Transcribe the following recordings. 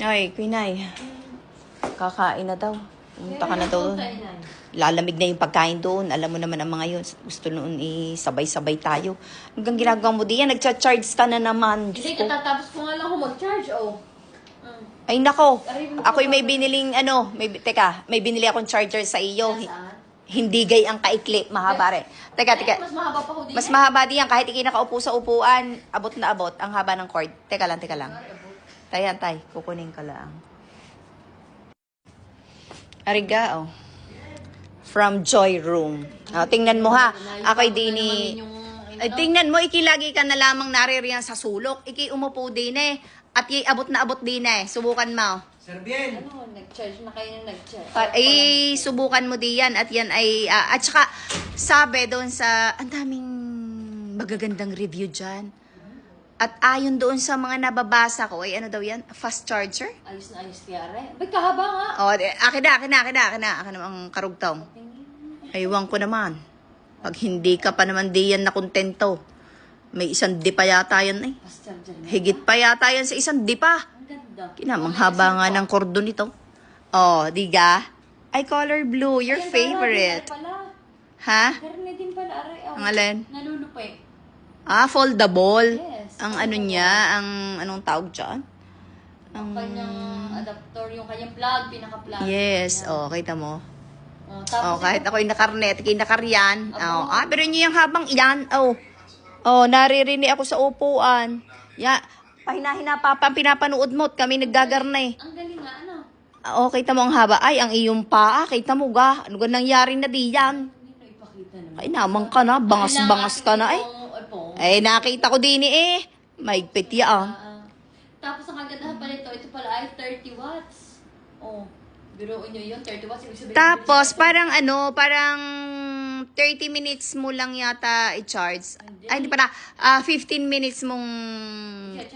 Ay, Quinay. Kakain na daw. Pumunta ka na daw. Lalamig na yung pagkain doon. Alam mo naman ang mga yun. Gusto noon sabay-sabay tayo. Hanggang ginagawa mo diyan, nagcha-charge ka na naman. Hindi, katatapos ko nga lang ako mag-charge, oh. Ay, nako. Ako'y may biniling, may binili akong charger sa iyo. Hindi gay ang kaikli, mahaba rin. Teka. Mas mahaba pa ko din. Mas mahaba din yan. Kahit iki nakaupo sa upuan, abot na abot. Ang haba ng cord. Teka lang. Tayan, tay. Kukunin ka lang. Ariga, oh. From Joy Room. Oh, tingnan mo ha. Ako'y dini... Ay, tingnan mo, lagi ka na lamang naririyan sa sulok. Iki umupo din eh. At abot na abot din eh. Subukan mo. Sir Bien. Ano, nag-charge na kayo na nag-charge. Ay, subukan mo diyan. At yan ay... at saka, sabi doon sa... Ang daming magagandang review dyan. At ayon doon sa mga nababasa ko, ay ano daw yan? Fast charger? Ayos na ayos kaya rin. Ba't kahaba nga? Oh, akin na. Akin ang karugtong. Aywan ko naman. Pag hindi ka pa naman diyan na kontento, may isang di pa yata yan eh. Fast charger na. Higit pa yata yan sa isang di pa. Ang ganda. Kinamang haba nga ng kordon ito. Oh, diga? Ay, color blue, your Ayan, favorite. pala. Ha? Meron na din pala, aray. Oh. Ang alin? Nalulupi. Foldable. Yes. Ang ano niya, anong tawag dyan? Ang kanyang adapter, yung kanyang plug, pinaka-plug. Yes, Ayan. kita mo. Tapos Kahit ako'y nakarnet, nakaryan. Pero niyo yung habang iyan. Naririnig ako sa upuan. Pahina-hina pa pinapanood mo at kami naggagarnay. ang galing nga, ano? Kita mo ang haba. Ay, ang iyong paa. Kita mo ga. Ano ga nangyari na diyan? Hindi na ipakita naman. Ay, namang ka na. Bangas-bangas ka na eh. Ay, nakita ko din eh. Maigpit yan. Tapos ang kagandahan pala ito pala ay 30 watts. Oh, biruin nyo yun, 30 watts. Ibig sabihin, Tapos, parang 30 minutes mo lang yata i-charge. Ay, hindi pala. 15 minutes mong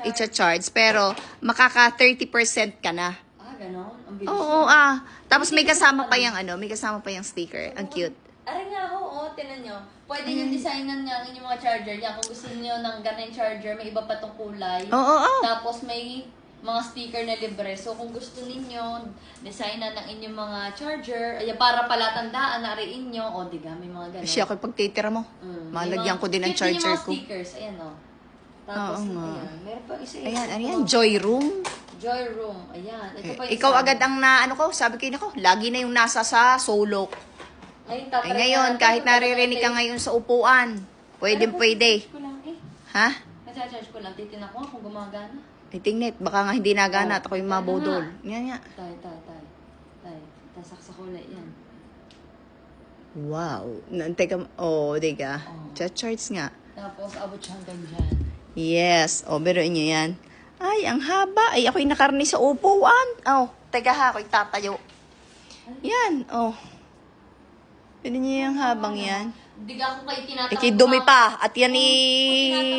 i-charge. Pero, makaka 30% ka na. Ganon? Ang bilis. Oo, Tapos may kasama pa yung sticker. Ang cute. Aray nga ho, tinan nyo. Pwede nyo designan nga ang inyong mga charger niya. Kung gusto niyo ng ganun charger, may iba pa tong kulay. Oo. Tapos may mga sticker na libre. So kung gusto ninyo, designan ng inyong mga charger, para pala tandaan na ariin nyo, diga, may mga ganun. Siya, kung pagtitira mo, malagyan ko din ang cute charger yung mga ko. stickers, ayan Tapos, Oo nga. ayan, meron pa isa. Ayan, Joy Room. Joy Room, ayan. Ito pa Ikaw agad ang sabi ko nako, lagi na yung nasa sa sulok. Ngayon, kahit naririnig ka ngayon sa upuan, pwede. Ko lang Ha? Nasa-charge ko lang, titignan ko nga kung gumagana. Tingnet, baka nga hindi nagana at ako'y mabudol. Yan nga. Tay. Tasak sa kulay, yan. Wow. Teka, diga. Charge nga. Tapos, abot siya hanggang dyan. Yes. Biruin nyo yan. Ay, ang haba. Ay, ako'y nakarni sa upuan. Teka ha, ako'y tatayo. Yan, Pwede nyo yung habang yan. Hindi ka ako kayo tinatamad. Ikidumi pa. At yan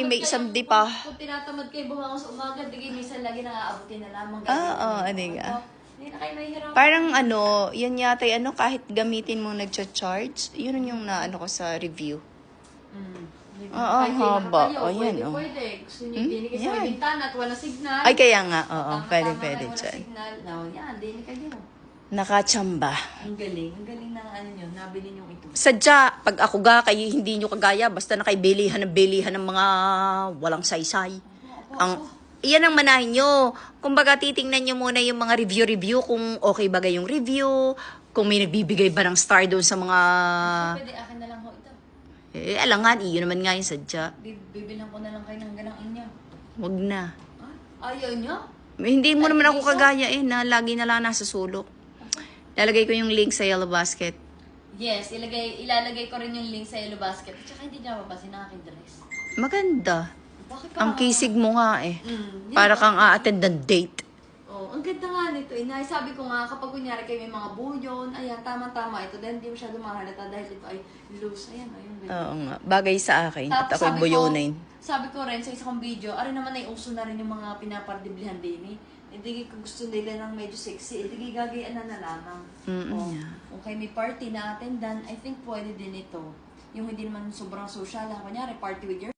may isang di pa. Kung tinatamad kayo bumangon sa umaga, minsan lagi nakaabutin na lamang. Adiga. Hindi na kayo mahihirapan. Parang yan yata kahit gamitin mo nagcha-charge, yun yung ko sa review. Kahit haba. kayo, Yan, pwede. Gusto nyo dinig sa Yan. bintana at wala signal. Ay, kaya nga. Tama-tama Pwede na dyan. signal. Yan, dinig kayo. Nakachamba. Ang galing ng nyo, nabili nyo ito. Sadya, pag ako kayo hindi nyo kagaya, basta na kayo bilihan ng mga walang saysay. Iyan ang manahin nyo. Kumbaga, titingnan nyo muna yung mga review kung okay ba yung review, kung may nagbibigay ba ng star doon sa mga... Pwede akin na lang ho ito. Alangan, iyon naman nga yung sadya. Bibilang ko na lang kayo ng ganang inyo. Wag na. Ayaw nyo? Hindi mo naman ako kagaya na lagi na lang nasa sulok. Lalagay ko yung link sa Yellow Basket. Yes, ilalagay ko rin yung link sa Yellow Basket. At saka hindi niya mapasin ang aking dress. Maganda. Bakit Ang kisig mo nga yan Para ba? kang a-attend ng date. Ang ganda nga nito. Sabi ko nga, kapag kunyari kayo may mga buyon, ayan, tama-tama ito. Dahil hindi masyado mahalata dahil ito ay loose. Ayan, ganyan. Oo nga. Bagay sa akin. At Tapos ako'y buyonin. sabi ko rin sa isang video, naman ay uso na rin yung mga pinapardiblihan din Hindi kung gusto nila ng medyo sexy, hindi gagayaan na lamang. Kung kayo may party na attendan, I think pwede din ito. Yung hindi naman sobrang social, kunyari party with your